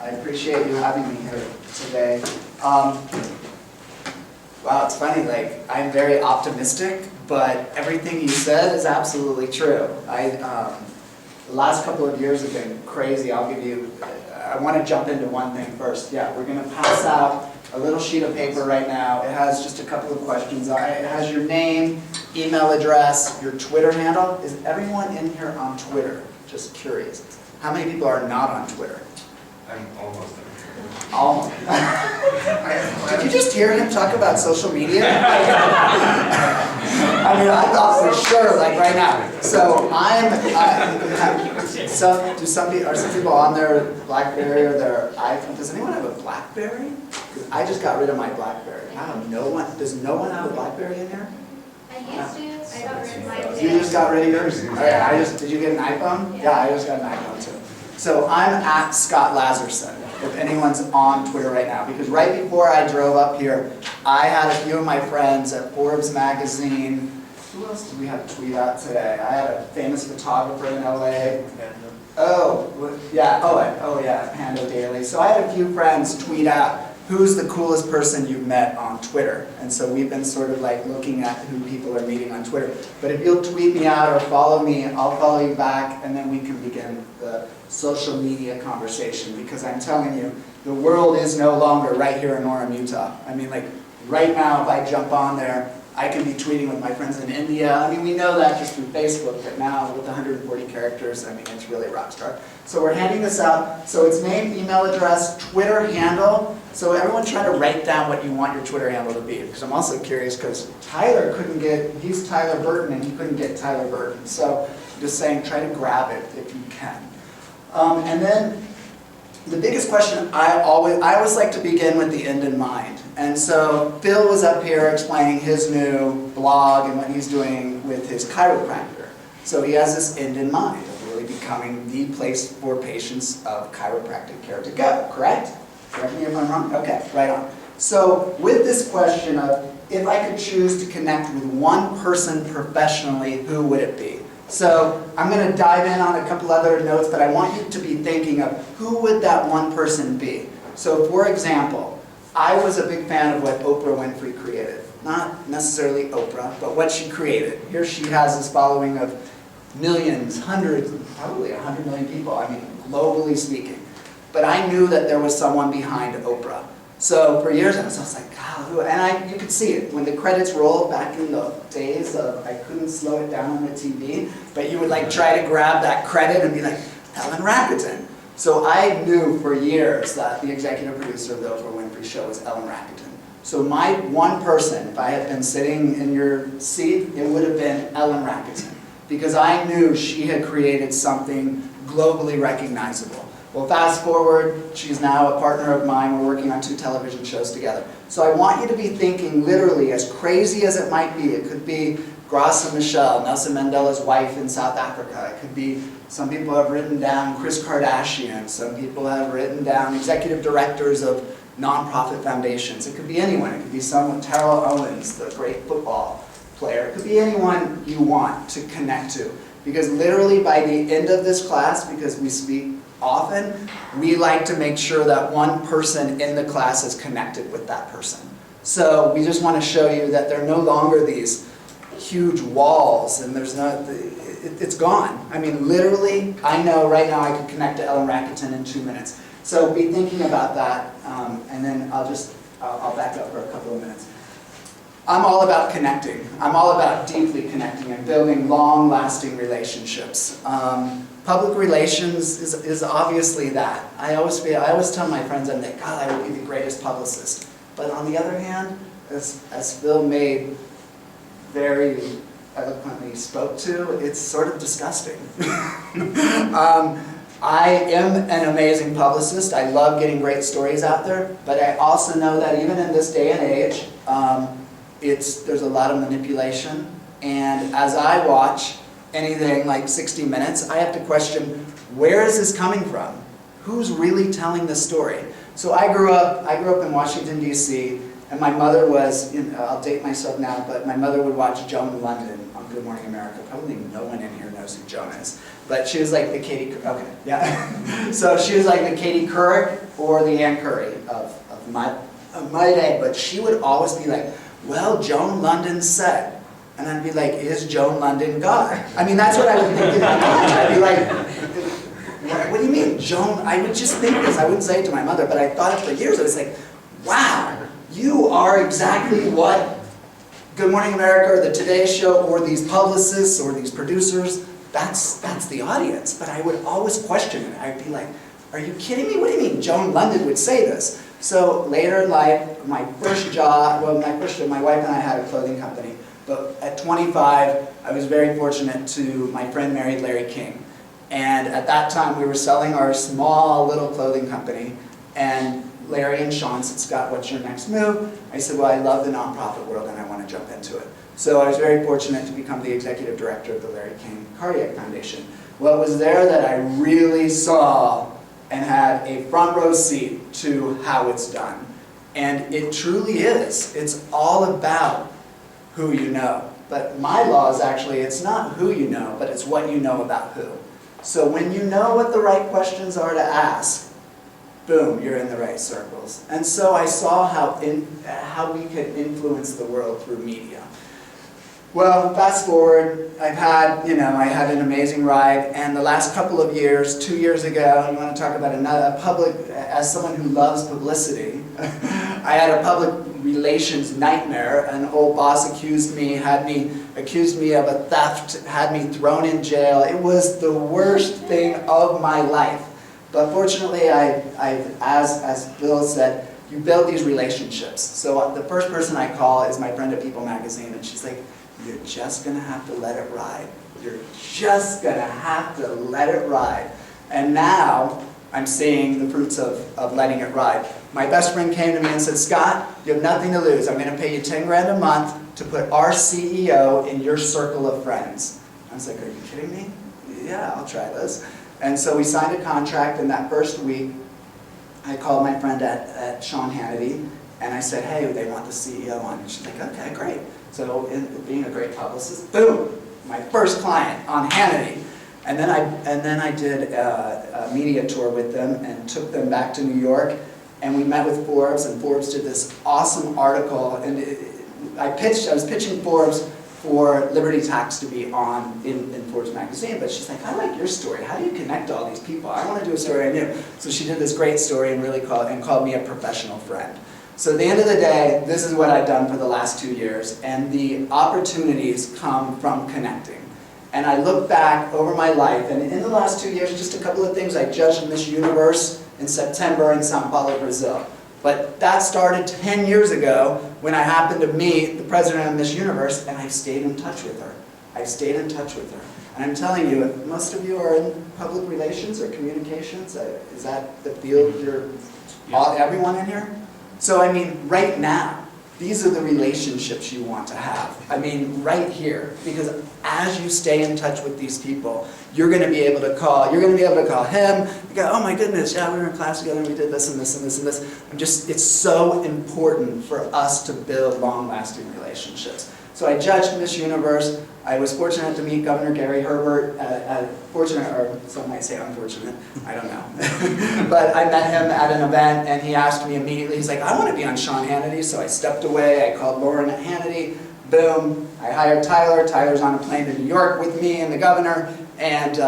I appreciate you having me here today. Wow, it's funny, like, I'm very optimistic, but everything you said is absolutely true. The last couple of years have been crazy. I want to jump into one thing first. Yeah, we're going to pass out a little sheet of paper right now. It has just a couple of questions. It has your name, email address, your Twitter handle. Is everyone in here on Twitter? Just curious. How many people are not on Twitter? I'm almost there. Almost. Did you just hear him talk about social media? I mean, I thought for sure, like right now. So are some people on their BlackBerry or their iPhone? Does anyone have a BlackBerry? I just got rid of my BlackBerry. Wow, does no one have a BlackBerry in here? I used to. I got rid of mine. You just got rid of yours? Did you get an iPhone? Yeah, I just got an iPhone too. So I'm at Scott Lazerson, if anyone's on Twitter right now, because right before I drove up here, I had a few of my friends at Forbes magazine. Who else did we have to tweet out today? I had a famous photographer in LA. Oh yeah, Pando Daily. So I had a few friends tweet out, who's the coolest person you've met on Twitter? And so we've been sort of like looking at who people are meeting on Twitter. But if you'll tweet me out or follow me, I'll follow you back, and then we can begin the social media conversation, because I'm telling you, the world is no longer right here in Orem, Utah. I mean, like, right now, if I jump on there, I can be tweeting with my friends in India. I mean, we know that just through Facebook, but now with 140 characters, I mean, it's really rock star. So we're handing this out. So it's name, email address, Twitter handle. So everyone try to write down what you want your Twitter handle to be, because I'm also curious, because Tyler he's Tyler Burton, and he couldn't get Tyler Burton. So I'm just saying, try to grab it if you can. And then the biggest question, I always like to begin with the end in mind. And so Phil was up here explaining his new blog and what he's doing with his chiropractor. So he has this end in mind of really becoming the place for patients of chiropractic care to go, correct? Correct me if I'm wrong? Okay, right on. So with this question of, if I could choose to connect with one person professionally, who would it be? So I'm going to dive in on a couple other notes, but I want you to be thinking of who would that one person be. So for example, I was a big fan of what Oprah Winfrey created. Not necessarily Oprah, but what she created. Here she has this following of millions, hundreds, probably 100 million people, I mean, globally speaking. But I knew that there was someone behind Oprah. So for years I was like, God, who? And you could see it when the credits rolled back in the days of, I couldn't slow it down on the TV, but you would like try to grab that credit and be like, Ellen Rakuten. So I knew for years that the executive producer of the Oprah Winfrey Show was Ellen Rakuten. So my one person, if I had been sitting in your seat, it would have been Ellen Rakuten, because I knew she had created something globally recognizable. Well, fast forward, she's now a partner of mine. We're working on 2 television shows together. So I want you to be thinking literally, as crazy as it might be, it could be Graça Machel, Nelson Mandela's wife in South Africa. It could be, some people have written down Kris Kardashian. Some people have written down executive directors of nonprofit foundations. It could be anyone. It could be someone, Terrell Owens, the great football player. It could be anyone you want to connect to. Because literally by the end of this class, because we speak often, we like to make sure that one person in the class is connected with that person. So we just want to show you that they're no longer these huge walls, and it's gone. I mean, literally, I know right now I could connect to Ellen Rakuten in 2 minutes. So be thinking about that, and then I'll back up for a couple of minutes. I'm all about connecting. I'm all about deeply connecting and building long-lasting relationships. Public relations is obviously that. I always tell my friends, I'm like, God, I would be the greatest publicist. But on the other hand, as Phil May very eloquently spoke to, it's sort of disgusting. I am an amazing publicist. I love getting great stories out there, but I also know that even in this day and age, there's a lot of manipulation. And as I watch anything like 60 Minutes, I have to question, where is this coming from? Who's really telling the story? So I grew up in Washington, D.C., and my mother was, I'll date myself now, but my mother would watch Joan London on Good Morning America. Probably no one in here knows knows who Joan is. But she was like the Katie, okay, yeah. So she was like the Katie Couric or the Ann Curry of my day. But she would always be like, well, Joan London said. And I'd be like, is Joan London God? I mean, that's what I would think in my mind. I'd be like, what do you mean, Joan? I would just think this. I wouldn't say it to my mother, but I thought it for years. I was like, wow, you are exactly what Good Morning America or the Today Show or these publicists or these producers, that's the audience. But I would always question it. I'd be like, are you kidding me? What do you mean Joan London would say this? So later in life, my first job, well, my wife and I had a clothing company. But at 25, I was very fortunate to, my friend married Larry King. And at that time, we were selling our small little clothing company. And Larry and Sean said, Scott, what's your next move? I said, well, I love the nonprofit world and I want to jump into it. So I was very fortunate to become the executive director of the Larry King Cardiac Foundation. Well, it was there that I really saw and had a front row seat to how it's done. And it truly is. It's all about who you know. But my law is actually, it's not who you know, but it's what you know about who. So when you know what the right questions are to ask, boom, you're in the right circles. And so I saw how we could influence the world through media. Well, fast forward, I had an amazing ride, and the last couple of years, 2 years ago, you want to talk about as someone who loves publicity, I had a public relations nightmare. An old boss accused me of a theft, had me thrown in jail. It was the worst thing of my life. But fortunately, as Bill said, you build these relationships. So the first person I call is my friend at People Magazine, and she's like, you're just going to have to let it ride. You're just going to have to let it ride. And now, I'm seeing the fruits of letting it ride. My best friend came to me and said, Scott, you have nothing to lose. I'm going to pay you 10 grand a month to put our CEO in your circle of friends. I was like, are you kidding me? Yeah, I'll try this. And so we signed a contract, and that first week, I called my friend at Sean Hannity, and I said, hey, they want the CEO on. And she's like, okay, great. So being a great publicist, boom, my first client on Hannity. And then I did a media tour with them and took them back to New York, and we met with Forbes, and Forbes did this awesome article, and I was pitching Forbes for Liberty Tax to be on in Forbes magazine, but she's like, I like your story. How do you connect all these people? I want to do a story on you. So she did this great story and really called me a professional friend. So at the end of the day, this is what I've done for the last 2 years, and the opportunities come from connecting. And I look back over my life, and in the last 2 years, just a couple of things. I judged Miss Universe in September in São Paulo, Brazil. But that started 10 years ago when I happened to meet the president of Miss Universe, and I've stayed in touch with her. I've stayed in touch with her. And I'm telling you, if most of you are in public relations or communications, is that the field everyone in here? So I mean, right now, these are the relationships you want to have. I mean, right here, because as you stay in touch with these people, you're going to be able to call him, you go, oh my goodness, yeah, we were in class together and we did this and this and this and this. It's so important for us to build long-lasting relationships. So I judged Miss Universe. I was fortunate to meet Governor Gary Herbert, fortunate, or some might say unfortunate, I don't know. But I met him at an event, and he asked me immediately, he's like, I want to be on Sean Hannity, so I stepped away, I called Lauren at Hannity, boom, I hired Tyler. Tyler's on a plane to New York with me and the governor, and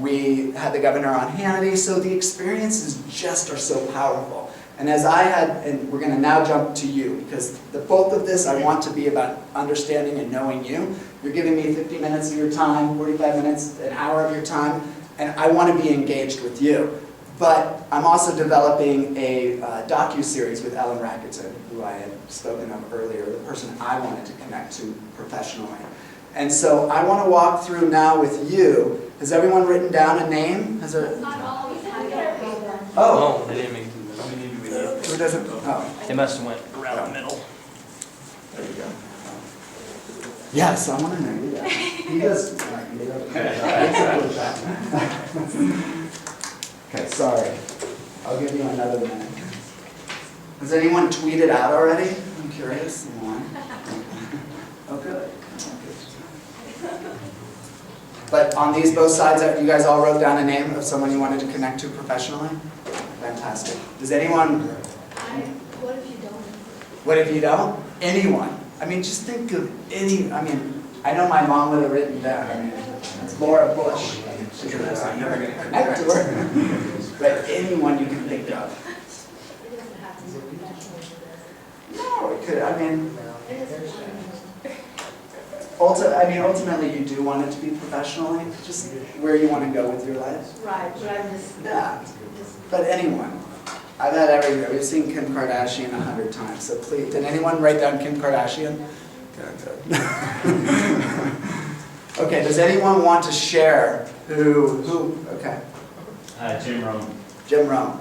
we had the governor on Hannity, so the experiences just are so powerful. And as and we're going to now jump to you, because the bulk of this I want to be about understanding and knowing you. You're giving me 50 minutes of your time, 45 minutes, an hour of your time, and I want to be engaged with you. But I'm also developing a docu-series with Ellen Rackerton, who I had spoken of earlier, the person I wanted to connect to professionally. And so I want to walk through now with you. Has everyone written down a name? Not all of you have their paper. Oh, they didn't make Who doesn't? Oh. They must have went around the middle. There you go. Yes, I want to know you. He does. Okay, sorry. I'll give you another minute. Has anyone tweeted out already? I'm curious. Anyone? Oh, good. But on these both sides, you guys all wrote down a name of someone you wanted to connect to professionally? Fantastic. Does anyone, What if you don't? what if you don't? Anyone. I mean, just think of any, I mean, I know my mom would have written down, I mean, it's Laura Bush. I'm never going to connect to her. But anyone you can think of. It doesn't have to be professional. No, it could, I mean, It doesn't. ultimately you do want it to be professionally, just where you want to go with your life. Right, but I'm just. Yeah. But anyone. I've had everywhere. We've seen Kim Kardashian 100 times, so please, did anyone write down Kim Kardashian? Good. Okay, does anyone want to share okay. Jim Rome, Jim Rome,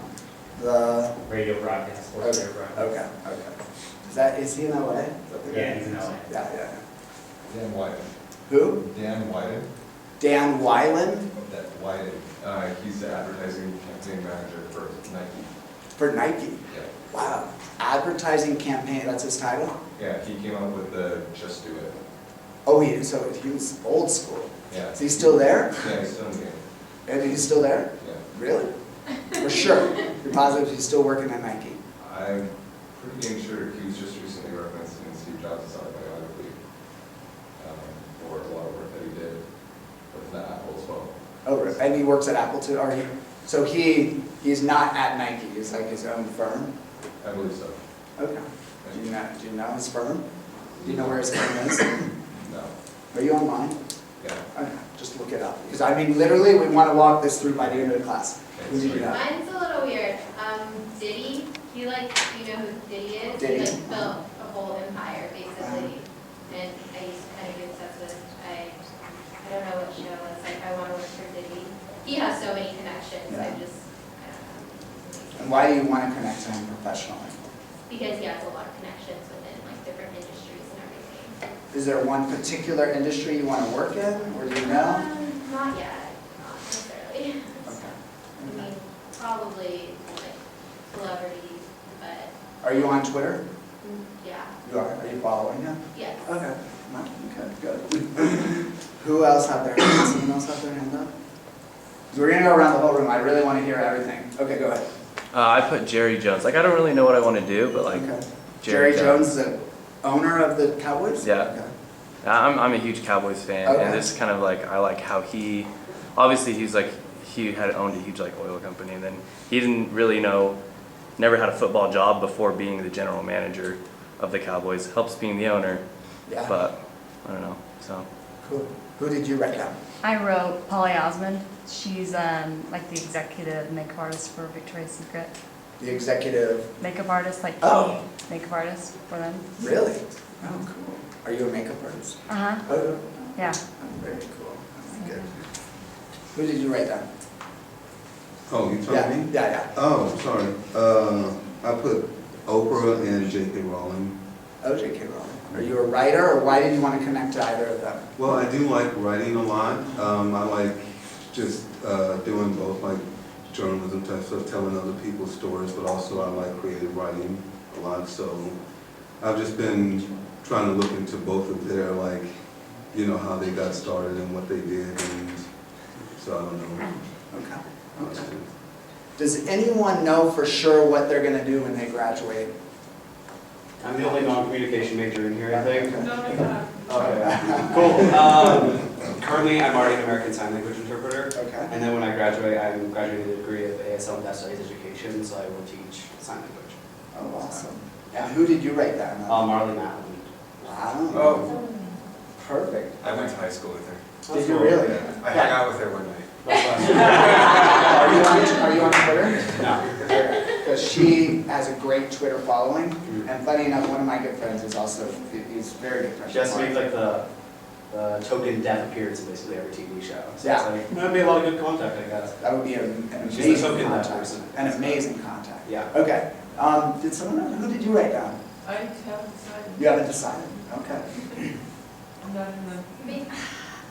the, radio broadcast, sports radio broadcast. okay. Is he in LA? Is that the guy? Yeah, he's in LA. Yeah. Dan Wyden. Who? Dan Wyden. Dan Weiland? That Wyden. He's the advertising campaign manager for Nike. For Nike? Yeah. Wow. Advertising campaign, that's his title? Yeah, he came up with the Just Do It. Oh, so he was old school. Yeah. Is he still there? Yeah, he's still in the game. And he's still there? Yeah. Really? For sure. You're positive he's still working at Nike? I'm pretty dang sure he was just recently referenced in Steve Jobs' autobiography for a lot of work that he did with the Apple as well. Oh, really? And he works at Apple too? Or so he's not at Nike, he's like his own firm? I believe so. Okay. Do you know his firm? Do you know where his firm is? No. Are you online? Yeah. Okay, just look it up. Because I mean, literally, we want to walk this through by the end of the class. Who did you know? Mine's a little weird. Diddy, you know who Diddy is? Diddy. He built a whole empire, basically. And I used to kind of get obsessed with, I don't know what show it's like, I want to work for Diddy. He has so many connections, Yeah. I don't know. And why do you want to connect to him professionally? Because he has a lot of connections within like different industries and everything. Is there one particular industry you want to work in, or do you know? Not yet, not necessarily. Okay. I mean, probably like celebrities, but Are you on Twitter? yeah, You are. Are you following him? yes. Okay. No? Okay, good. Who else had their hand? Someone else had their hand up? 'Cause we're going to go around the whole room. I really want to hear everything. Okay, go ahead. I put Jerry Jones. Like, I don't really know what I want to do, but like, Okay. Jerry Jones is the owner of the Cowboys? Yeah. Okay. I'm a huge Cowboys fan, Okay. and this kind of like, I like how obviously he had owned a huge like oil company, and then he didn't really never had a football job before being the general manager of the Cowboys. Helps being the owner, Yeah. but I don't know, so. Cool. Who did you write down? I wrote Polly Osmond. She's like the executive makeup artist for Victoria's Secret. The executive. Makeup artist, like Oh. makeup artist for them. Really? Oh, cool. Are you a makeup artist? Uh-huh. Oh, Yeah. very cool. That's good. Who did you write down? Oh, you told Yeah, me? yeah. Oh, sorry. I put Oprah and J.K. Rowling. Oh, J.K. Rowling. Are you a writer, or why did you want to connect to either of them? Well, I do like writing a lot. I like just doing both, like journalism type stuff, telling other people's stories, but also I like creative writing a lot. So I've just been trying to look into both of their, like, how they got started and what they did, and so I don't know. Okay. Does anyone know for sure what they're going to do when they graduate? I'm the only non-communication major in here, I think. Okay. Okay, cool. Currently, I'm already an American Sign Language interpreter, Okay. and then when I graduate, I'm graduating with a degree of ASL and Deaf Studies Education, so I will teach sign language. Oh, awesome. And who did you write down? Marley Matlin. Wow. Oh, Perfect. I went to high school with her. Did you really? Yeah. I hung out with her one night. Are you on Twitter? No. Because she has a great Twitter following, and funny enough, one of my good friends is also, he's very good friends. She has to make like the token deaf appearance in basically every TV show. So Yeah. it's like, that'd be a lot of good contact, I guess. That would be an She's the amazing token deaf contact. person. An amazing contact. Yeah. Okay. Did someone, who did you write down? I haven't decided. You haven't decided? Okay. I'm not gonna. I mean,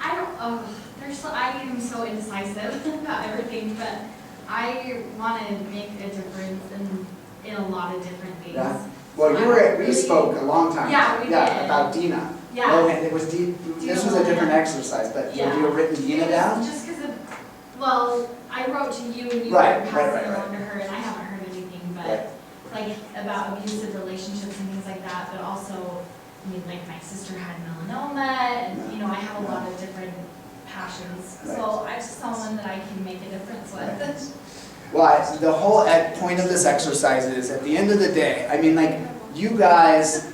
I don't, I am so indecisive about everything, but I want to make a difference in a lot of different ways. Yeah. Well, we spoke a long time. Yeah, we did. About Dina. Yeah. Logan, it was this was a different exercise, but Yeah. have you written Dina down? Just because of, well, I wrote to you and you Right, were right, passing right, it right. on to her, and I haven't heard anything, Right. but like about abusive relationships and things like that, but also, I mean, like my sister had melanoma, and you know, I have a lot of different passions. So I just someone that I can make a difference with. Well, the whole point of this exercise is, at the end of the day, I mean, like, you guys,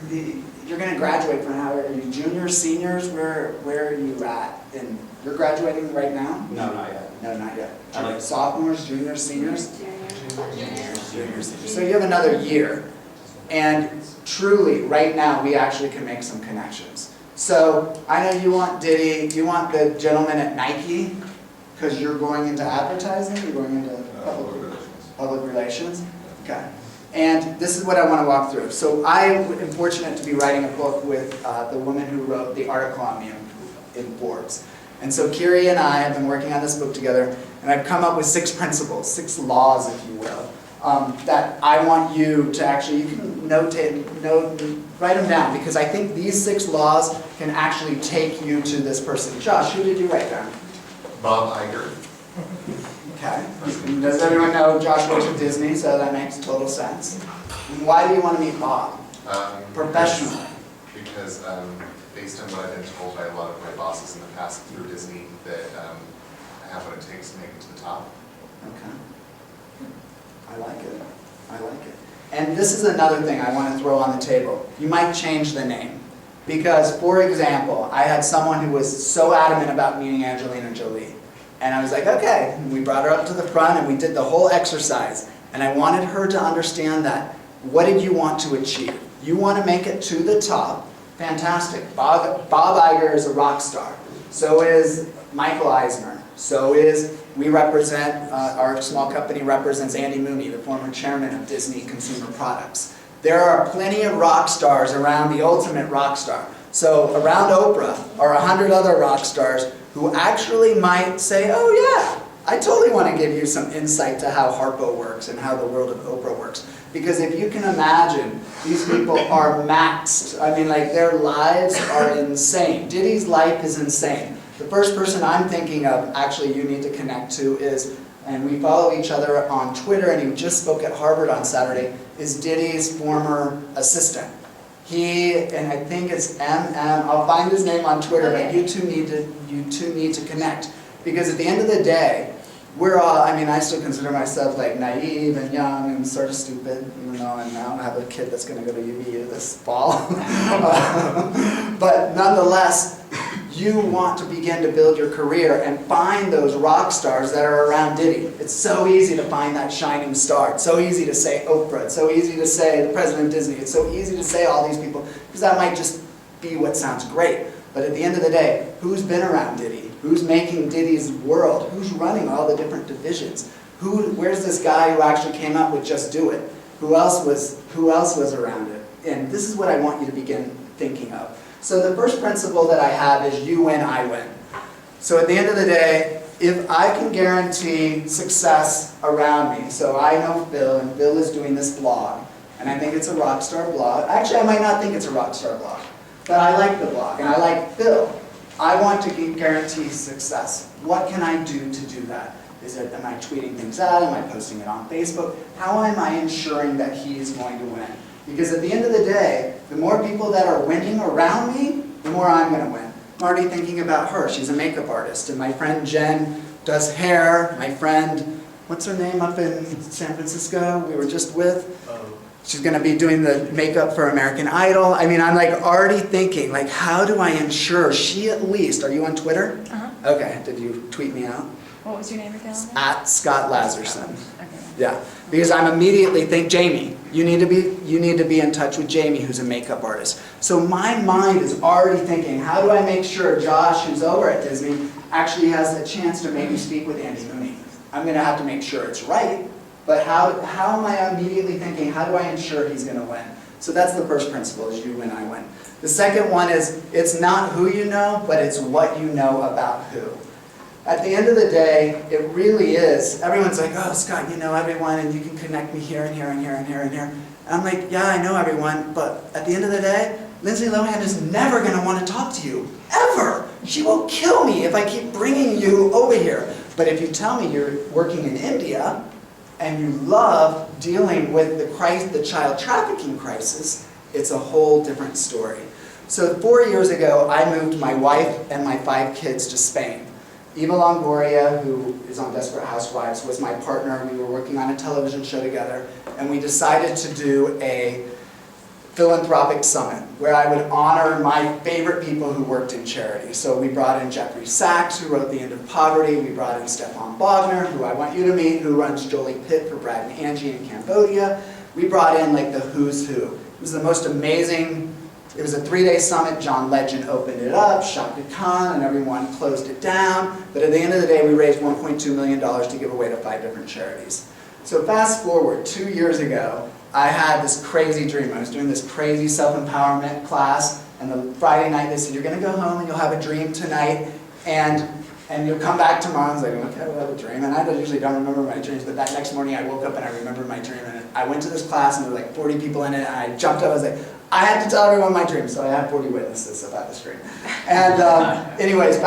you're gonna graduate from how, are you juniors, seniors, where are you at? And you're graduating right now? No, not yet. No, not yet. I like- Sophomores, juniors, seniors? Juniors. So you have another year. And truly, right now, we actually can make some connections. So I know you want Diddy, you want the gentleman at Nike, because you're going into advertising, you're going into public relations? Okay. And this is what I want to walk through. So I am fortunate to be writing a book with the woman who wrote the article on me in Forbes. And so Kiri and I have been working on this book together, and I've come up with 6 principles, 6 laws, if you will, that I want you to actually, you can write them down, because I think these 6 laws can actually take you to this person. Josh, who did you write down? Bob Iger. Okay. And does everyone know Josh works with Disney, so that makes total sense. And why do you want to meet Bob? Professionally. Because based on what I've been told by a lot of my bosses in the past through Disney, that I have what it takes to make it to the top. Okay. I like it. I like it. And this is another thing I want to throw on the table. You might change the name. Because, for example, I had someone who was so adamant about meeting Angelina Jolie. And I was like, okay. And we brought her up to the front and we did the whole exercise. And I wanted her to understand that. What did you want to achieve? You want to make it to the top. Fantastic. Bob Iger is a rock star. So is Michael Eisner. So is, we represent, our small company represents Andy Mooney, the former chairman of Disney Consumer Products. There are plenty of rock stars around the ultimate rock star. So around Oprah are 100 other rock stars who actually might say, oh yeah, I totally want to give you some insight to how Harpo works and how the world of Oprah works. Because if you can imagine, these people are maxed. I mean, like, their lives are insane. Diddy's life is insane. The first person I'm thinking of, actually, you need to connect to is, and we follow each other on Twitter, and he just spoke at Harvard on Saturday, is Diddy's former assistant. He, and I think it's I'll find his name on Twitter, but you two need to connect. Because at the end of the day, we're all, I mean, I still consider myself like naive and young and sort of stupid, even though I now have a kid that's going to go to UVU this fall. But nonetheless, you want to begin to build your career and find those rock stars that are around Diddy. It's so easy to find that shining star. It's so easy to say Oprah. It's so easy to say the president of Disney. It's so easy to say all these people, because that might just be what sounds great. But at the end of the day, who's been around Diddy? Who's making Diddy's world? Who's running all the different divisions? Where's this guy who actually came up with Just Do It? Who else was around it? And this is what I want you to begin thinking of. So the first principle that I have is you win, I win. So at the end of the day, if I can guarantee success around me, so I know Phil, and Phil is doing this blog, and I think it's a rock star blog. Actually, I might not think it's a rock star blog, but I like the blog, and I like Phil. I want to guarantee success. What can I do to do that? Am I tweeting things out? Am I posting it on Facebook? How am I ensuring that he's going to win? Because at the end of the day, the more people that are winning around me, the more I'm going to win. I'm already thinking about her. She's a makeup artist. And my friend Jen does hair. My friend, what's her name up in San Francisco, we were just with? She's going to be doing the makeup for American Idol. I mean, I'm like already thinking, like, how do I ensure she at least, are you on Twitter? Uh-huh. Okay, did you tweet me out? What was your name again? At Scott Lazerson. Okay. Yeah, because I'm immediately think Jamie. You need to be in touch with Jamie, who's a makeup artist. So my mind is already thinking, how do I make sure Josh, who's over at Disney, actually has a chance to maybe speak with Andy Mooney? I'm going to have to make sure it's right, but how am I immediately thinking, how do I ensure he's going to win? So that's the first principle, is you win, I win. The second one is, it's not who you know, but it's what you know about who. At the end of the day, it really is. Everyone's like, oh, Scott, you know everyone, and you can connect me here and here and here and here and here. And I'm like, yeah, I know everyone, but at the end of the day, Lindsay Lohan is never going to want to talk to you, ever. She will kill me if I keep bringing you over here. But if you tell me you're working in India and you love dealing with the child trafficking crisis, it's a whole different story. So 4 years ago, I moved my wife and my 5 kids to Spain. Eva Longoria, who is on Desperate Housewives, was my partner. We were working on a television show together, and we decided to do a philanthropic summit where I would honor my favorite people who worked in charity. So we brought in Jeffrey Sachs, who wrote The End of Poverty. We brought in Stefan Bogner, who I want you to meet, who runs Jolie Pitt for Brad and Angie in Cambodia. We brought in like the who's who. It was the most amazing. It was a 3-day summit. John Legend opened it up, Shaka Khan, and everyone closed it down. But at the end of the day, we raised $1.2 million to give away to 5 different charities. So fast forward 2 years ago, I had this crazy dream. I was doing this crazy self-empowerment class, and the Friday night they said, you're going to go home and you'll have a dream tonight, and you'll come back tomorrow. I was like, okay, we'll have a dream. And I usually don't remember my dreams, but that next morning I woke up and I remembered my dream. And I went to this class, and there were like 40 people in it, and I jumped up. I was like, I had to tell everyone my dream, so I had 40 witnesses about this dream. And anyways,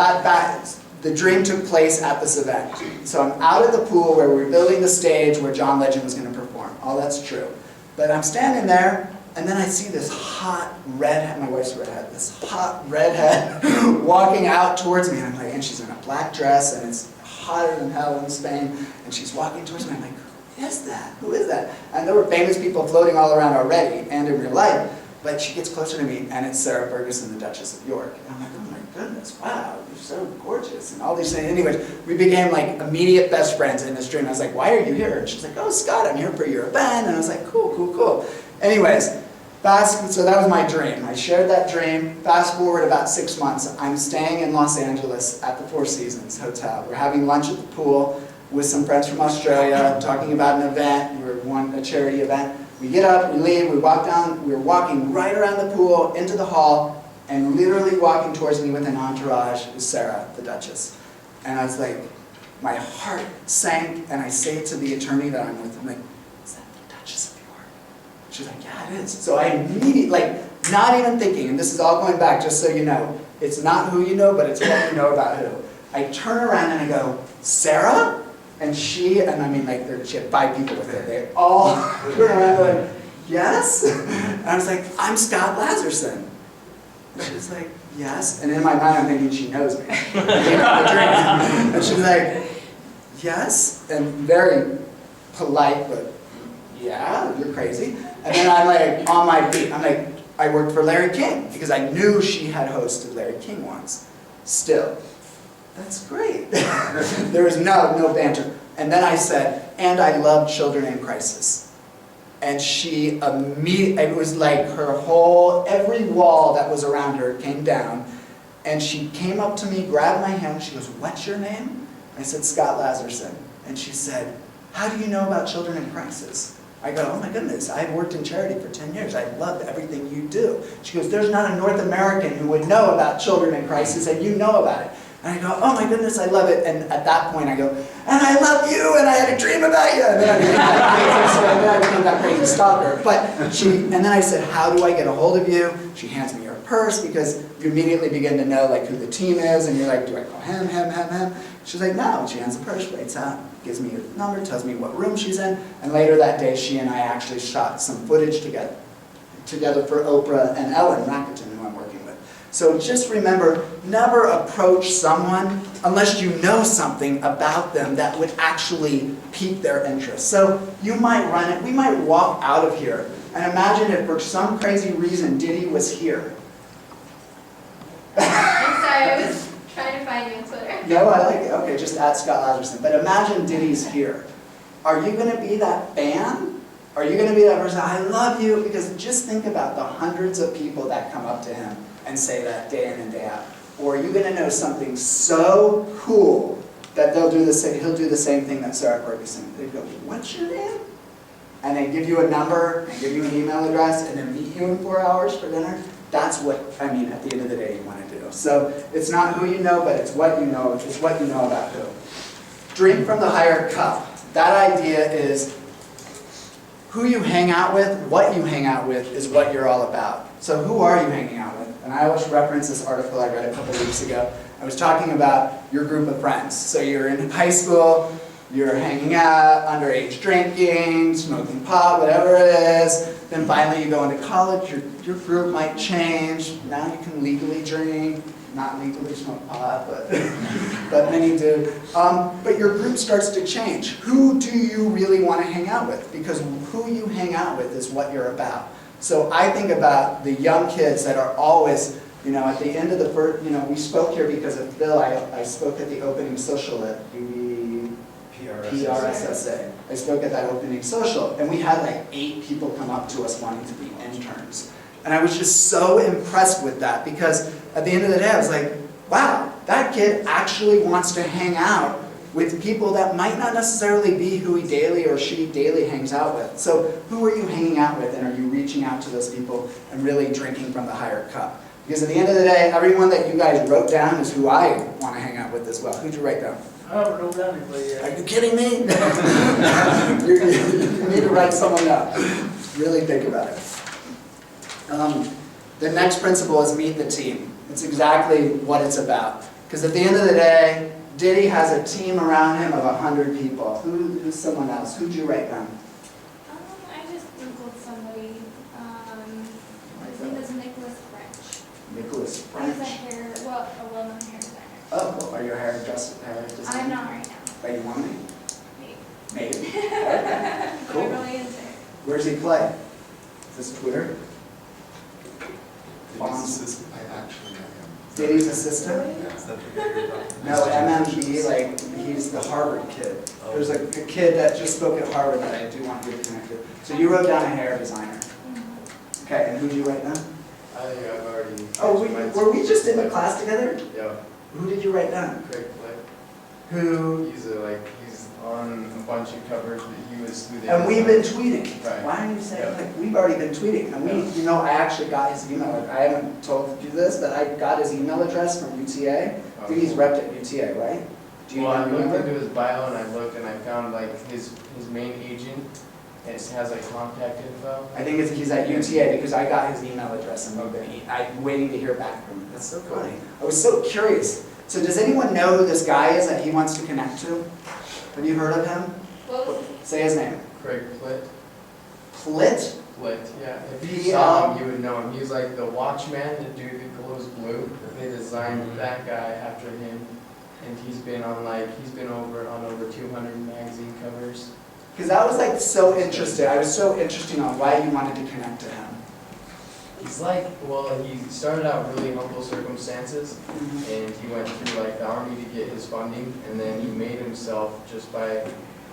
the dream took place at this event. So I'm out at the pool where we were building the stage where John Legend was going to perform. All that's true. But I'm standing there, and then I see this hot redhead, my wife's redhead, this hot redhead walking out towards me, and I'm like, and she's in a black dress, and it's hotter than hell in Spain, and she's walking towards me, I'm like, who is that? Who is that? And there were famous people floating all around already, and in real life, but she gets closer to me, and it's Sarah Ferguson, the Duchess of York. And I'm like, oh my goodness, wow, you're so gorgeous, and all these things. Anyways, we became like immediate best friends in this dream. I was like, why are you here? And she's like, oh, Scott, I'm here for your event. And I was like, cool, cool, cool. Anyways, so that was my dream. I shared that dream. Fast forward about 6 months, I'm staying in Los Angeles at the Four Seasons Hotel. We're having lunch at the pool with some friends from Australia, talking about an event. We were a charity event. We get up, we leave, we walk down, we were walking right around the pool into the hall, and literally walking towards me with an entourage was Sarah, the Duchess. And I was like, my heart sank, and I say it to the attorney that I'm with, I'm like, is that the Duchess of York? She's like, yeah, it is. So I immediately, like, not even thinking, and this is all going back, just so you know, it's not who you know, but it's what you know about who. I turn around and I go, Sarah? And she, and I mean, like, she had 5 people with her. They all turned around and like, yes? And I was like, I'm Scott Lazerson. And she was like, yes. And in my mind, I'm thinking she knows me. And she was like, yes. And very polite, but yeah, you're crazy. And then I'm like, on my feet. I'm like, I worked for Larry King, because I knew she had hosted Larry King once. Still. That's great. There was no banter. And then I said, and I love children in crisis. And she immediately, it was like her whole, every wall that was around her came down. And she came up to me, grabbed my hand, she goes, what's your name? I said, Scott Lazerson. And she said, how do you know about children in crisis? I go, oh my goodness, I've worked in charity for 10 years. I love everything you do. She goes, there's not a North American who would know about children in crisis, and you know about it. And I go, oh my goodness, I love it. And at that point I go, and I love you, and I had a dream about you. And then I became that crazy stalker. And then I said, how do I get a hold of you? She hands me her purse, because you immediately begin to know like who the team is, and you're like, do I call him? She's like, no. She hands the purse, waits out, gives me her number, tells me what room she's in. And later that day, she and I actually shot some footage together for Oprah and Ellen Rakuten, who I'm working with. So just remember, never approach someone unless you know something about them that would actually pique their interest. So you might run it, we might walk out of here, and imagine if for some crazy reason Diddy was here. I'm sorry, I was trying to find you on Twitter. No, I like it. Okay, just add Scott Lazerson. But imagine Diddy's here. Are you going to be that fan? Are you going to be that person, I love you? Because just think about the hundreds of people that come up to him and say that day in and day out. Or are you going to know something so cool that he'll do the same thing that Sarah Ferguson. They go, what's your name? And they give you a number, and give you an email address, and then meet you in 4 hours for dinner. That's what, I mean, at the end of the day, you want to do. So it's not who you know, but it's what you know. It's what you know about who. Drink from the higher cup. That idea is, who you hang out with, what you hang out with is what you're all about. So who are you hanging out with? And I always reference this article I read a couple weeks ago. I was talking about your group of friends. So you're in high school, you're hanging out, underage drinking, smoking pot, whatever it is. Then finally you go into college, your group might change. Now you can legally drink, not legally smoke pot, but, but many do. But your group starts to change. Who do you really want to hang out with? Because who you hang out with is what you're about. So I think about the young kids that are always, at the end of the first, we spoke here because of Phil. I spoke at the opening social at UVU. PRSSA. I spoke at that opening social, and we had like 8 people come up to us wanting to be interns. And I was just so impressed with that, because at the end of the day, I was like, wow, that kid actually wants to hang out with people that might not necessarily be who he daily or she daily hangs out with. So who are you hanging out with, and are you reaching out to those people and really drinking from the higher cup? Because at the end of the day, everyone that you guys wrote down is who I want to hang out with as well. Who'd you write down? I haven't wrote down anybody yet. Are you kidding me? you need to write someone down. Really think about it. The next principle is meet the team. It's exactly what it's about. Because at the end of the day, Diddy has a team around him of 100 people. Who's someone else? Who'd you write down? I just Googled somebody. His name is Nicholas French. Nicholas He's a French. well-known hair designer. Oh, cool. Are you a hair designer? I'm not right now. But you want me? Maybe. Maybe. Okay. Cool. I'm really into it. Where's he play? Is this Twitter? I actually met him. Diddy's assistant? Yeah, is that the guy you're talking about? No, MMB, like, he's the Harvard kid. There's a kid that just spoke at Harvard that I do want to get connected. So you wrote down a hair designer. Okay, and who'd you write down? I've already. Oh, were we just in the class together? Yeah, Who did you write down? Craig Flick. Who? He's on a bunch of covers, but he was who they. And we've been tweeting. Right. Why are you saying, Yeah. like, we've already been tweeting. And we, I actually got his email. I haven't told you this, but I got his email address from UTA. I think he's repped at UTA, right? Do you Well, I looked remember? into his bio and I looked and I found like his main agent has like contact info. I think he's at UTA because I got his email address and I'm waiting to hear back from him. That's so funny. I was so curious. So does anyone know who this guy is that he wants to connect to? Have you heard of him? What was his Oh. Say his name. Craig Flick. Plit? Flick, yeah. If you P- saw him, you would know him. He's like the Watchman, the dude that glows blue. They designed that guy after him. And he's been over 200 magazine covers. Because that was like so interesting. I was so interested on why you wanted to connect to him. He's like, well, he started out really humble circumstances, and he went through like the army to get his funding, and then he made himself just by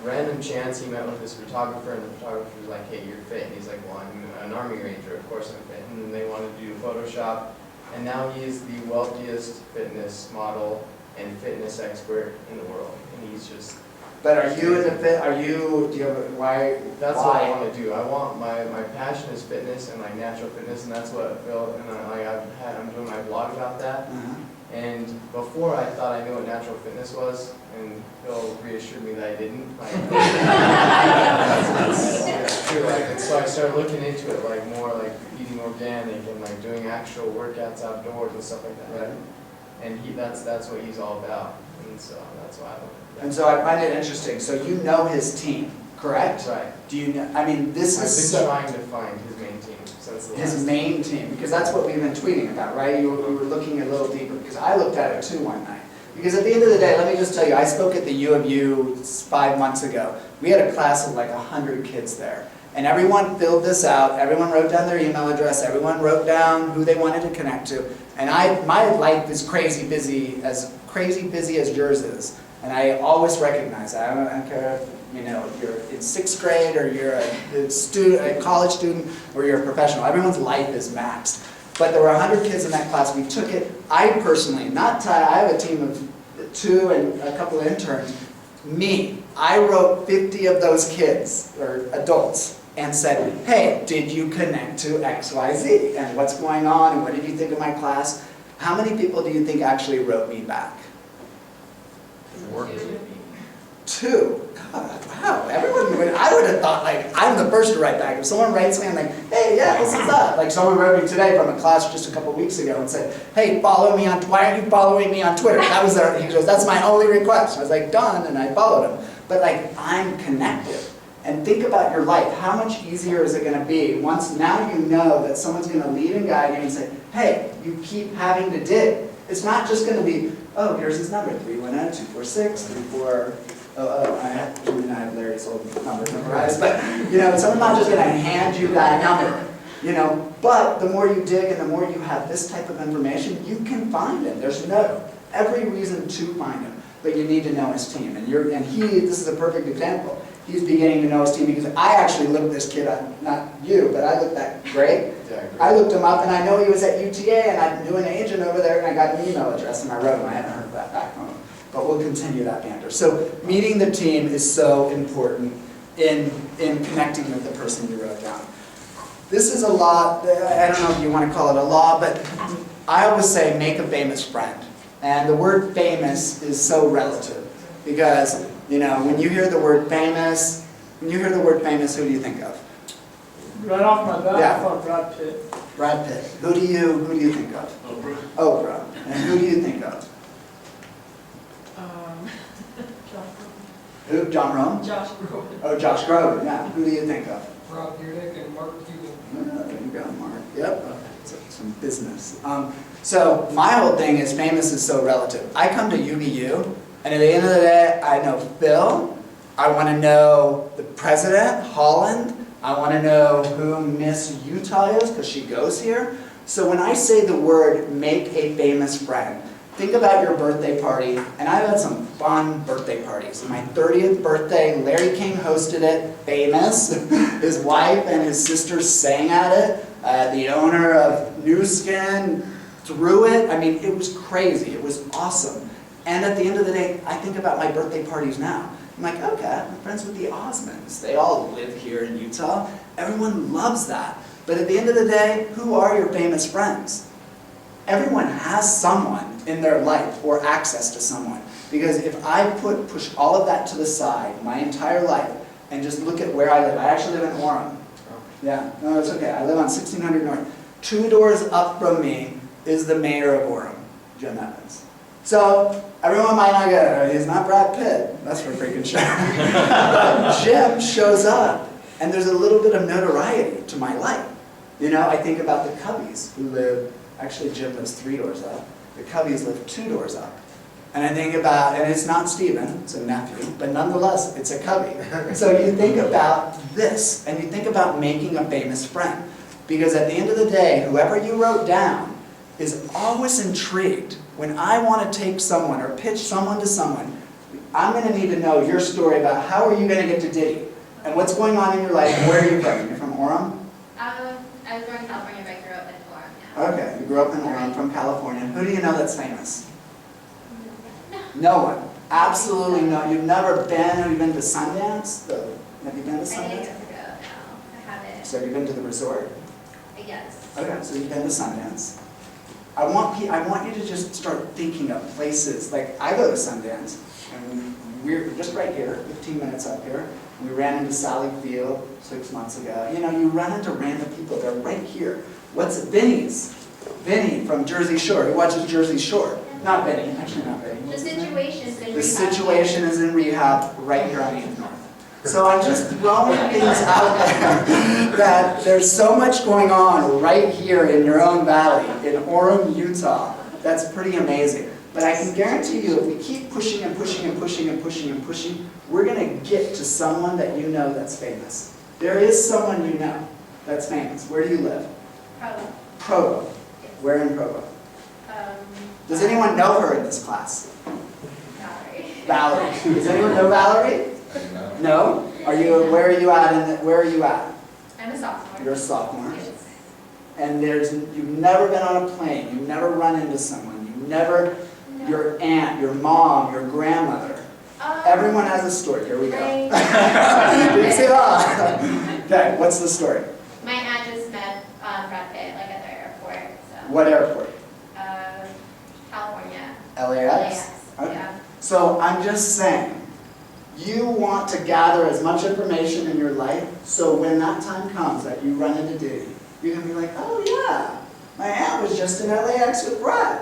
random chance. He met with this photographer, and the photographer was like, hey, you're fit. And he's like, well, I'm an army ranger, of course I'm fit. And then they wanted to do Photoshop, and now he is the wealthiest fitness model and fitness expert in the world, and he's just. But are you in the fit? Do you have why? That's why? what I want to do. I want my passion is fitness and like natural fitness, and that's what Phil and I'm doing my blog about that. And before I thought I knew what natural fitness was, and Phil reassured me that I didn't. That's true. And so I started looking into it, like more like eating organic and like doing actual workouts outdoors and stuff like that. Right. And that's what he's all about, and so that's why I love it. And so I find it interesting. So you know his team, correct? Right. Do you know? I mean, this is I've been so, trying to find his main team since the his last. main team, because that's what we've been tweeting about, right? We were looking a little deeper, because I looked at it too one night. Because at the end of the day, let me just tell you, I spoke at the U of U 5 months ago. We had a class of like 100 kids there. And everyone filled this out, everyone wrote down their email address, everyone wrote down who they wanted to connect to. And my life is crazy busy as yours is. And I always recognize that. I don't care if you're in 6th grade or you're a college student or you're a professional. Everyone's life is maxed. But there were 100 kids in that class. We took it, I personally, not Ty, I have a team of 2 and a couple of interns. I wrote 50 of those kids, or adults, and said, hey, did you connect to XYZ? And what's going on? And what did you think of my class? How many people do you think actually wrote me back? 2. God, wow, I would have thought, like, I'm the first to write back. If someone writes me, I'm like, hey, yeah, this is that. Like, someone wrote me today from a class just a couple weeks ago and said, hey, why aren't you following me on Twitter? That was he goes, that's my only request. I was like, done, and I followed him. But, like, I'm connected. And think about your life. How much easier is it going to be once now you know that someone's going to lead and guide you and say, hey, you keep having to dig. It's not just going to be, oh, here's his number, 310-246-34. I have Larry's old numbers memorized, but someone's not just going to hand you that number, But the more you dig and the more you have this type of information, you can find him. There's every reason to find him, but you need to know his team. And this is a perfect example. He's beginning to know his team because I actually looked this kid up, not you, but I looked at Greg. I looked him up and I know he was at UTA and I knew an agent over there and I got an email address and I wrote him. I haven't heard that back from him. But we'll continue that banter. So meeting the team is so important in connecting with the person you wrote down. This is a law, I don't know if you want to call it a law, but I always say make a famous friend. And the word famous is so relative because, when you hear the word famous, who do you think of? Right off my bat, Yeah. I thought Brad Pitt. Brad Pitt. Who do you think of? Oprah. Oprah. And who do you think of? Who? John Rome? Josh Groban. Oh, Josh Groban, yeah. Who do you think of? Rob Dyrdek and Mark Cuban. There you go, Mark. Yep. Some business. So my whole thing is famous is so relative. I come to UVU, and at the end of the day, I know Phil. I want to know the president, Holland. I want to know who Miss Utah is, because she goes here. So when I say the word make a famous friend, think about your birthday party, and I've had some fun birthday parties. My 30th birthday, Larry King hosted it, famous. His wife and his sister sang at it. The owner of New Skin threw it. I mean, it was crazy. It was awesome. And at the end of the day, I think about my birthday parties now. I'm like, okay, I'm friends with the Osmonds. They all live here in Utah. Everyone loves that. But at the end of the day, who are your famous friends? Everyone has someone in their life or access to someone. Because if I push all of that to the side, my entire life, and just look at where I live. I actually live in Orem. Yeah, no, it's okay. I live on 1600 North. 2 doors up from me is the mayor of Orem, Jim Evans. So everyone might not go, he's not Brad Pitt. That's for freaking sure. But Jim shows up, and there's a little bit of notoriety to my life. I think about the Cubbies who live, actually Jim lives 3 doors up. The Cubbies live 2 doors up. And I think about, and it's not Steven, it's a nephew, but nonetheless, it's a Cubby. So you think about this, and you think about making a famous friend. Because at the end of the day, whoever you wrote down is always intrigued. When I want to take someone or pitch someone to someone, I'm going to need to know your story about how are you going to get to Diddy? And what's going on in your life? Where are you from? You're from Orem? I was born in California, but I grew up in Orem, yeah. Okay, you grew up in Orem, from California. Who do you know that's famous? No one. Absolutely no. You've never been, have you been to Sundance? Have you been to I Sundance? didn't go, no, I haven't. So have you been to the resort? Yes. Okay, so you've been to Sundance. I want you to just start thinking of places, like I go to Sundance, and we're just right here, 15 minutes up here. We ran into Sally Field 6 months ago. You run into random people, they're right here. What's it? Vinny from Jersey Shore, who watches Jersey Shore. Not Vinny, actually not Vinny. The situation's in rehab. The situation is in rehab right here on 8th North. So I'm just throwing things out there that there's so much going on right here in your own valley, in Orem, Utah. That's pretty amazing. But I can guarantee you, if we keep pushing and pushing and pushing and pushing and pushing, we're going to get to someone that you know that's famous. There is someone you know that's famous. Where do you live? Provo. Provo. Where in Provo? Um, Does anyone know her in this class? Valerie. Valerie. Does anyone know Valerie? No? Where are you at? Where are you at? I'm a sophomore. You're a sophomore. Yes. And you've never been on a plane. You've never run into someone. You've never, No. your aunt, your mom, your grandmother. Everyone has a story. Here we go. Did you see that? Okay, what's the story? My aunt just met Brad Pitt, like at the airport. So. What airport? California. LAX? Okay. Yeah. So I'm just saying, You want to gather as much information in your life, so when that time comes that you run into Diddy, you're gonna be like, oh yeah, my aunt was just in LAX with Brad.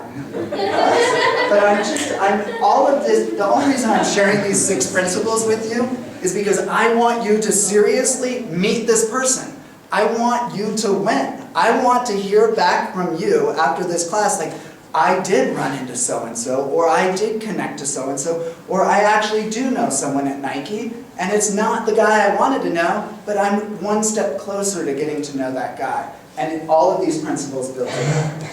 But all of this, the only reason I'm sharing these 6 principles with you is because I want you to seriously meet this person. I want you to win. I want to hear back from you after this class, like, I did run into so-and-so, or I did connect to so-and-so, or I actually do know someone at Nike, and it's not the guy I wanted to know, but I'm one step closer to getting to know that guy. And all of these principles built in.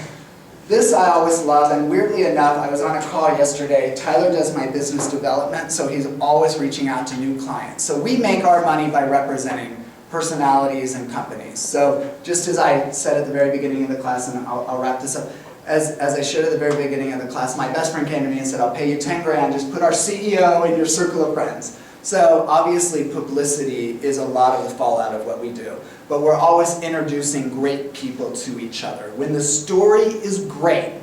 This I always love, and weirdly enough, I was on a call yesterday. Tyler does my business development, so he's always reaching out to new clients. So we make our money by representing personalities and companies. So just as I said at the very beginning of the class, and I'll wrap this up, as I showed at the very beginning of the class, my best friend came to me and said, I'll pay you 10 grand, just put our CEO in your circle of friends. So obviously publicity is a lot of the fallout of what we do. But we're always introducing great people to each other. When the story is great,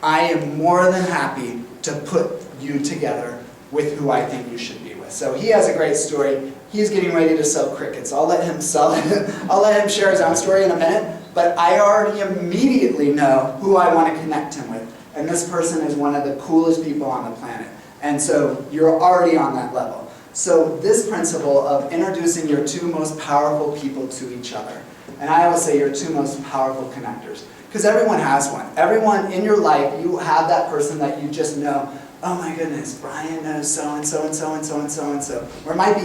I am more than happy to put you together with who I think you should be with. So he has a great story. He's getting ready to sell crickets. I'll let him sell it. I'll let him share his own story in a minute. But I already immediately know who I want to connect him with. And this person is one of the coolest people on the planet. And so you're already on that level. So this principle of introducing your 2 most powerful people to each other. And I always say your 2 most powerful connectors. Because everyone has one. Everyone in your life, you have that person that you just know, oh my goodness, Brian knows so-and-so and so-and-so and so-and-so. Or it might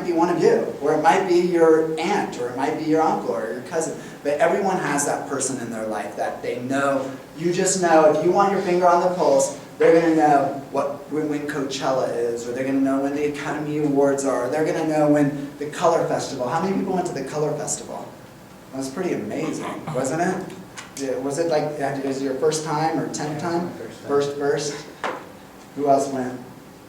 be one of you. Or it might be your aunt, or it might be your uncle or your cousin. But everyone has that person in their life that they know. You just know, if you want your finger on the pulse, they're going to know when Coachella is, or they're going to know when the Academy Awards are, or they're going to know when the Color Festival. How many people went to the Color Festival? It was pretty amazing, wasn't it? Yeah, was it like, is it your first time or 10th time? First. Who else went?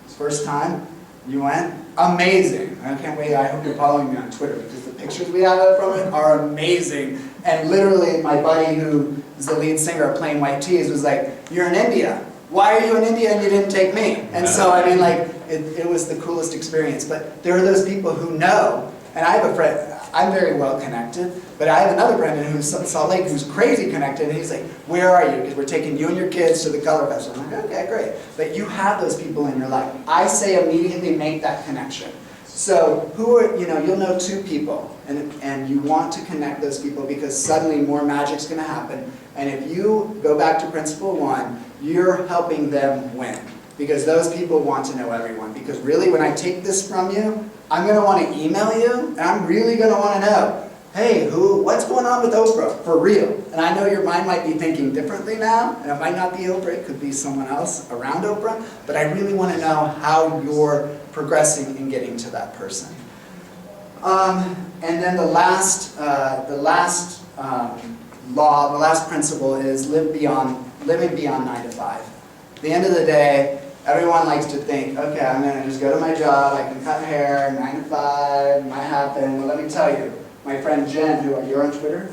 First time? You went? Amazing. I can't wait. I hope you're following me on Twitter, because the pictures we have from it are amazing. And literally, my buddy who is the lead singer of Plain White Tees was like, you're in India. Why are you in India and you didn't take me? And so, I mean, like, it was the coolest experience. But there are those people who know, and I have a friend, I'm very well connected, but I have another friend who's in Salt Lake who's crazy connected, and he's like, where are you? Because we're taking you and your kids to the Color Festival. I'm like, okay, great. But you have those people in your life. I say immediately make that connection. So you'll know 2 people, and you want to connect those people, because suddenly more magic's going to happen. And if you go back to principle 1, you're helping them win, because those people want to know everyone. Because really, when I take this from you, I'm going to want to email you, and I'm really going to want to know, hey, what's going on with Oprah, for real? And I know your mind might be thinking differently now, and it might not be Oprah, it could be someone else around Oprah, but I really want to know how you're progressing in getting to that person. And then the last principle is living beyond 9 to 5. At the end of the day, everyone likes to think, okay, I'm going to just go to my job, I can cut hair, 9 to 5, might happen. Well, let me tell you, my friend Jen, you're on Twitter?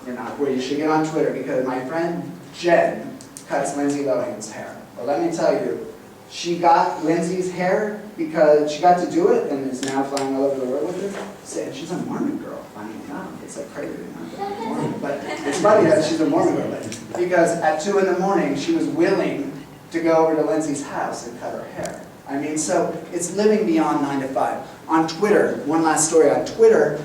You're not. Well, you should get on Twitter, because my friend Jen cuts Lindsay Lohan's hair. But let me tell you, she got Lindsay's hair because she got to do it, and is now flying all over the world with her. Saying she's a Mormon girl, funny enough. It's like crazy, Mormon. But it's funny that she's a Mormon girl. Because at 2 in the morning, she was willing to go over to Lindsay's house and cut her hair. I mean, so it's living beyond 9 to 5. On Twitter, one last story on Twitter,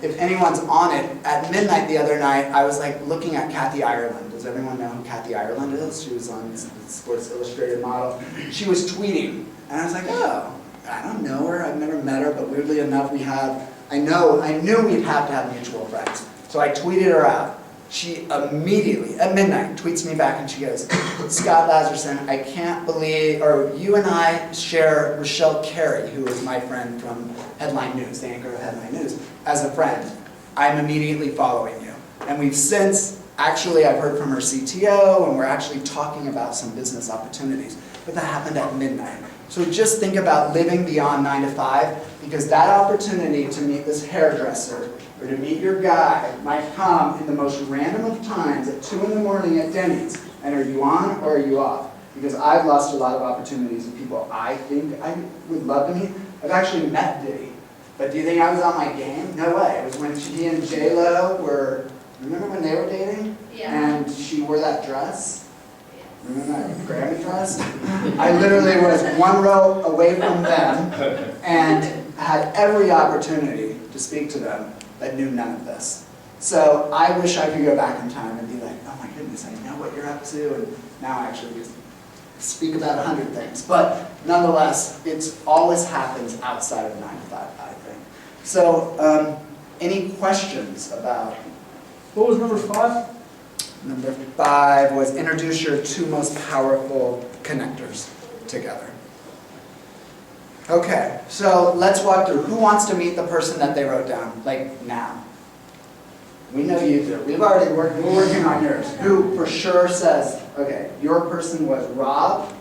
if anyone's on it, at midnight the other night, I was like looking at Kathy Ireland. Does everyone know who Kathy Ireland is? She was on the Sports Illustrated model. She was tweeting, and I was like, oh, I don't know her, I've never met her, but weirdly enough, I knew we'd have to have mutual friends. So I tweeted her out. She immediately, at midnight, tweets me back and she goes, Scott Lazerson, I can't believe, or you and I share Rochelle Carey, who is my friend from Headline News, the anchor of Headline News, as a friend. I'm immediately following you. And we've since, actually I've heard from her CTO, and we're actually talking about some business opportunities. But that happened at midnight. So just think about living beyond 9 to 5, because that opportunity to meet this hairdresser, or to meet your guy, might come in the most random of times at 2 in the morning at Denny's. And are you on or are you off? because I've lost a lot of opportunities of people I think I would love to meet. I've actually met Diddy, but do you think I was on my game? No way. It was when he and J-Lo were, remember when they were dating? Yeah. And she wore that dress? Remember that Grammy dress? I literally was one row away from them and had every opportunity to speak to them, but knew none of this. So I wish I could go back in time and be like, oh my goodness, I know what you're up to, and now I actually just speak about 100 things. But nonetheless, it always happens outside of 9 to 5, I think. So any questions about? What was number 5? Number 5 was introduce your 2 most powerful connectors together. Okay, so let's walk through. Who wants to meet the person that they wrote down, like now? We know you do. We're working on yours. Who for sure says, okay, your person was Rob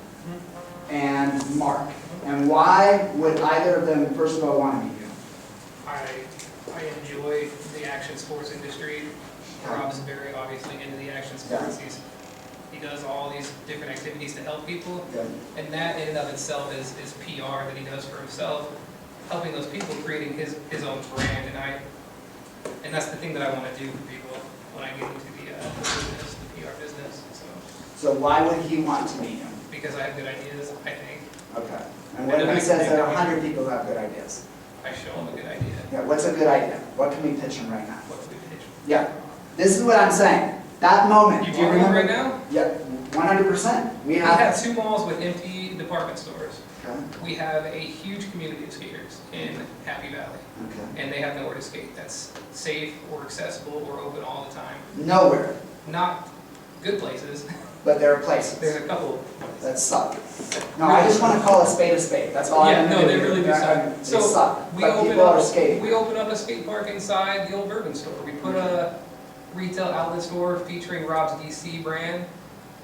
and Mark. And why would either of them, first of all, want to meet you? I enjoy the action sports industry. Rob's very obviously into the action sports. He does all these different activities to help people. Yeah. And that in and of itself is PR that he does for himself, helping those people, creating his own brand. And that's the thing that I want to do for people when I get into the business, the PR business. So why would he want to meet you? Because I have good ideas, I think. Okay. And what if he says there are 100 people who have good ideas? I show him a good idea. Yeah, what's a good idea? What can we pitch him right now? What's a good pitch? Yeah. This is what I'm saying. That moment. You do you borrowing remember? right now? Yeah, 100%. We have 2 malls with empty department stores. Okay. We have a huge community of skaters in Happy Valley, Okay. and they have nowhere to skate that's safe or accessible or open all the time. Nowhere. Not good places. But there are places. There's a couple. That suck. No, I just want to call a spade a spade. That's all Yeah, I'm no, going to they do. really do suck. They So suck. we But open people are up. skating. We open up a skate park inside the old bourbon store. We put a retail outlet store featuring Rob's DC brand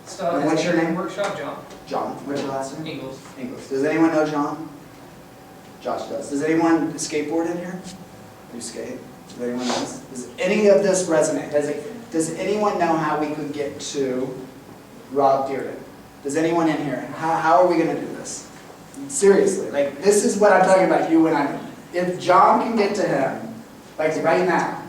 stuff. And what's your name? Workshop John John. What's your last name? Ingles. English. Does anyone know John? Josh does. Does anyone skateboard in here? Do you skate? Does anyone else? Does any of this resonate? Does anyone know how we could get to Rob Dearden? Does anyone in here? How are we going to do this? Seriously, like this is what I'm talking about. You and I. If John can get to him, like right now,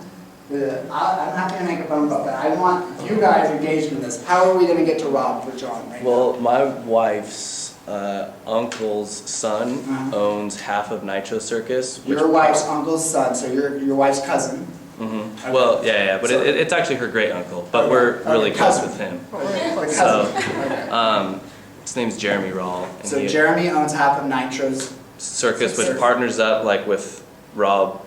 I'm happy to make a phone call, but I want you guys engaged in this. How are we going to get to Rob for John right Well, my wife's uncle's son Uh-huh. owns half of Nitro Circus. now? Your wife's uncle's son, so your wife's cousin. Mm-hmm. Okay. Well, yeah, but So- it's actually her great uncle, but Okay. we're really Okay, close cousin. with him. Or So, cousin. Okay. His name's Jeremy Rawl. And So he- Jeremy owns half of Nitro's. Circus, which Circus. partners up like with Rob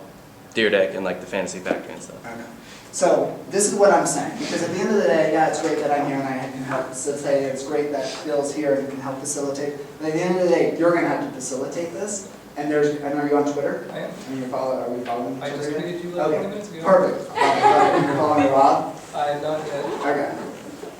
Deerdeck and like the Fantasy Factory and stuff. Okay. So this is what I'm saying, because at the end of the day, yeah, it's great that I'm here and I can help facilitate. It's great that Bill's here and can help facilitate. But at the end of the day, you're going to have to facilitate this. And there's, and are you on Twitter? I am. And you follow? Are we following? I just Twitter? tweeted you like 20 minutes ago. Perfect. You're following Rob. I am not yet. Okay.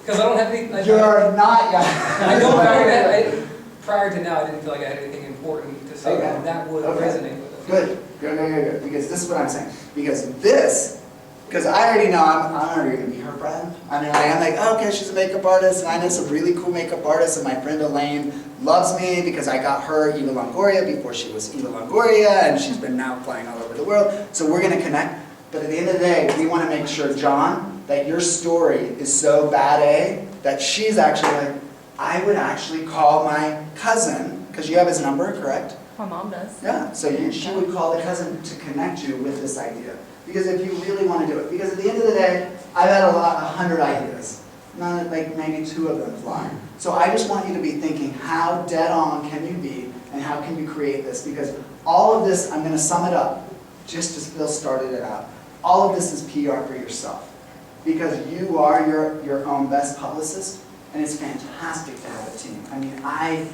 Because I don't have any. You're not yet. I don't prior to now, I didn't feel like I had anything important to say, Okay. and that would Okay. resonate with them. Good. Because this is what I'm saying. Because I already know I'm already going to be her friend. I mean, I'm like, oh, okay, she's a makeup artist, and I know some really cool makeup artists, and my friend Elaine loves me because I got her Eva Longoria before she was Eva Longoria, and she's been now flying all over the world. So we're going to connect. But at the end of the day, we want to make sure, John, that your story is so bad A that she's actually like, I would actually call my cousin, because you have his number, correct? My mom does. Yeah, so she would call the cousin to connect you with this idea. Because if you really want to do it, because at the end of the day, I've had 100 ideas. None, like maybe 2 of them fly. So I just want you to be thinking, how dead on can you be, and how can you create this? Because all of this, I'm going to sum it up, just as Phil started it out. All of this is PR for yourself. Because you are your own best publicist, and it's fantastic to have a team. I mean, I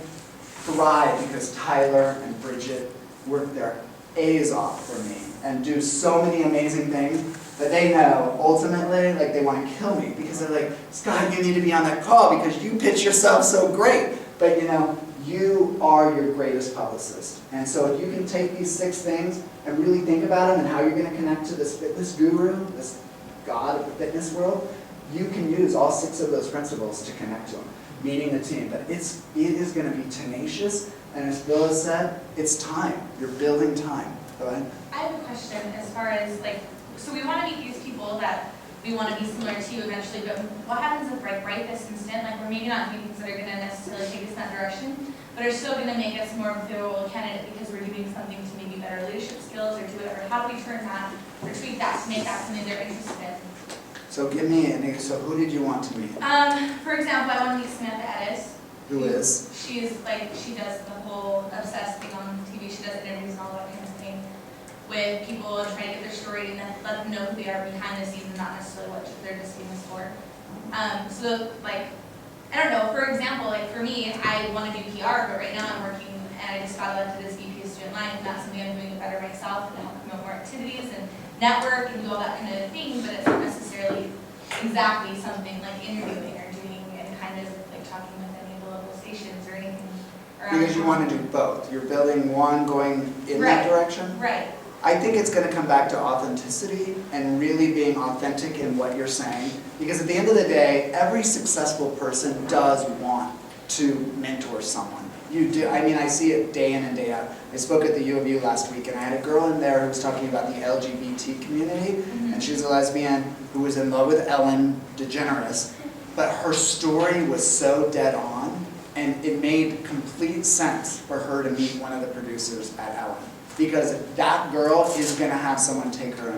thrive because Tyler and Bridget work their A's off for me and do so many amazing things that they know ultimately, like they want to kill me because they're like, Scott, you need to be on that call because you pitch yourself so great. But you know, you are your greatest publicist. And so if you can take these 6 things and really think about them and how you're going to connect to this fitness guru, this God of the fitness world, you can use all 6 of those principles to connect to them. meeting the team. But it is gonna be tenacious, and as Bill has said, it's time. You're building time. Go ahead. I have a question as far as like, so we want to meet these people that we want to be similar to eventually, but what happens if right this instant, like we're maybe not doing things that are going to necessarily take us in that direction, but are still going to make us more of a favorable candidate because we're doing something to maybe better leadership skills or do whatever. How do we turn that or tweak that to make that something they're interested in? So give me so who did you want to meet? For example, I want to meet Samantha Edis. Who is? She's like, she does the whole obsessed thing on TV. She does interviews and all that kind of thing with people and try to get their story and then let them know who they are behind the scenes and not necessarily what they're just famous for. So like, I don't know, for example, like for me, I want to do PR, but right now I'm working and I just got elected as VP of Student Life, and that's something I'm doing better myself and help promote more activities and network and do all that kind of thing, but it's not necessarily exactly something like interviewing or doing and kind of like talking with any of the local stations or anything around. Because you want to do both. You're building one going in that direction? Right. I think it's going to come back to authenticity and really being authentic in what you're saying. Because at the end of the day, every successful person does want to mentor someone. You do. I mean, I see it day in and day out. I spoke at the UVU last week, and I had a girl in there who was talking about the LGBT community, and she was a lesbian who was in love with Ellen DeGeneres, but her story was so dead on, and it made complete sense for her to meet one of the producers at Ellen. Because that girl is going to have someone take her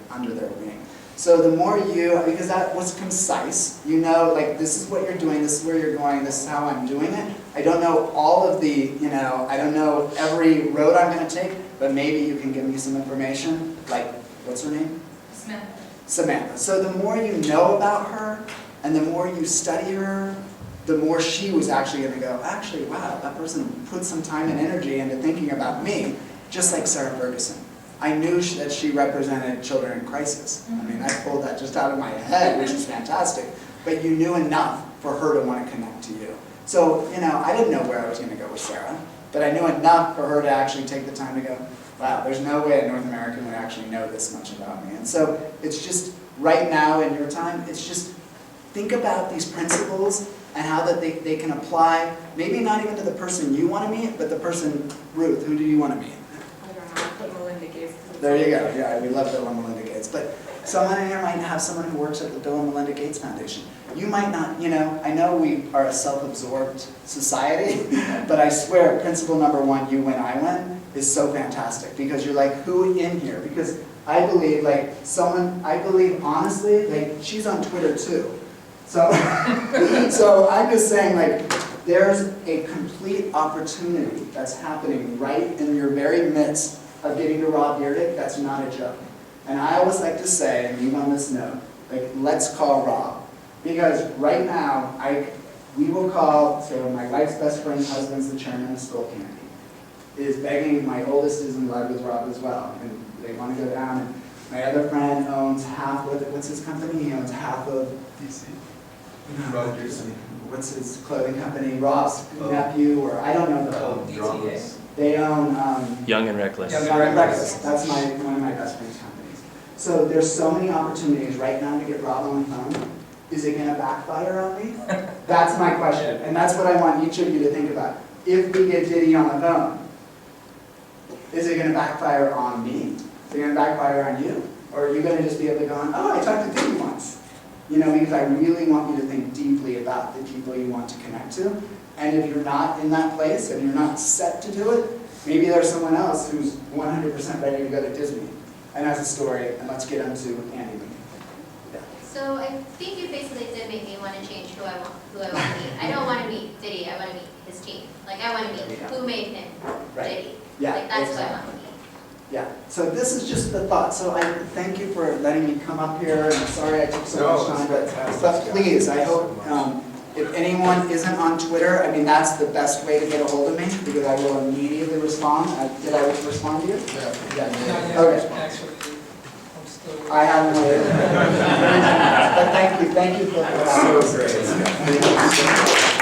under their wing. So the more because that was concise, you know, like this is what you're doing, this is where you're going, this is how I'm doing it. I don't know all of the, I don't know every road I'm going to take, but maybe you can give me some information, like, what's her name? Samantha. Samantha. So the more you know about her, and the more you study her, the more she was actually going to go, actually, wow, that person put some time and energy into thinking about me. Just like Sarah Ferguson. I knew that she represented children in crisis. I mean, I pulled that just out of my head, which is fantastic. But you knew enough for her to want to connect to you. So, I didn't know where I was going to go with Sarah, but I knew enough for her to actually take the time to go, wow, there's no way a North American would actually know this much about me. And so it's just, right now in your time, it's just think about these principles and how that they can apply, maybe not even to the person you want to meet, but the person, Ruth, who do you want to meet? There you go. Yeah, we love Bill and Melinda Gates. But someone in here might have someone who works at the Bill and Melinda Gates Foundation. You might not, I know we are a self-absorbed society, but I swear principle number one, you win, I win, is so fantastic. Because you're like, who in here? Because I believe, honestly, like, she's on Twitter too. So, so I'm just saying, like, there's a complete opportunity that's happening right in your very midst of getting to Rob Dyrdek. That's not a joke. And I always like to say, and leave on this note, like, let's call Rob. Because right now, we will call, so my wife's best friend's husband's the chairman of Skull Candy, is begging, my oldest is in love with Rob as well, and they want to go down, and my other friend owns half, what's his company? He owns half of DC. What's his clothing company? Rob's nephew, or I don't know the whole. They own Young and Reckless. Young and Reckless. That's one of my best friend's companies. So there's so many opportunities right now to get Rob on the phone. Is it going to backfire on me? That's my question, and that's what I want each of you to think about. If we get Diddy on the phone, is it going to backfire on me? Is it going to backfire on you? Or are you going to just be able to go on, oh, I talked to Diddy once? Because I really want you to think deeply about the people you want to connect to. And if you're not in that place, and you're not set to do it, maybe there's someone else who's 100% ready to go to Disney and has a story, and let's get into Andy. Yeah. So I think you basically did make me want to change who I want to meet. I don't want to meet Diddy, I want to meet his team. Like, I want to meet who made him Diddy. Yeah, like, that's exactly. who I want to meet. Yeah, so this is just the thought. So I thank you for letting me come up here, and I'm sorry I took so much time, but please, I hope if anyone isn't on Twitter, I mean, that's the best way to get a hold of me, because I will immediately respond. Did I respond to you? Yeah. Okay. Actually, I'm still. I haven't waited. But thank you for that. So great.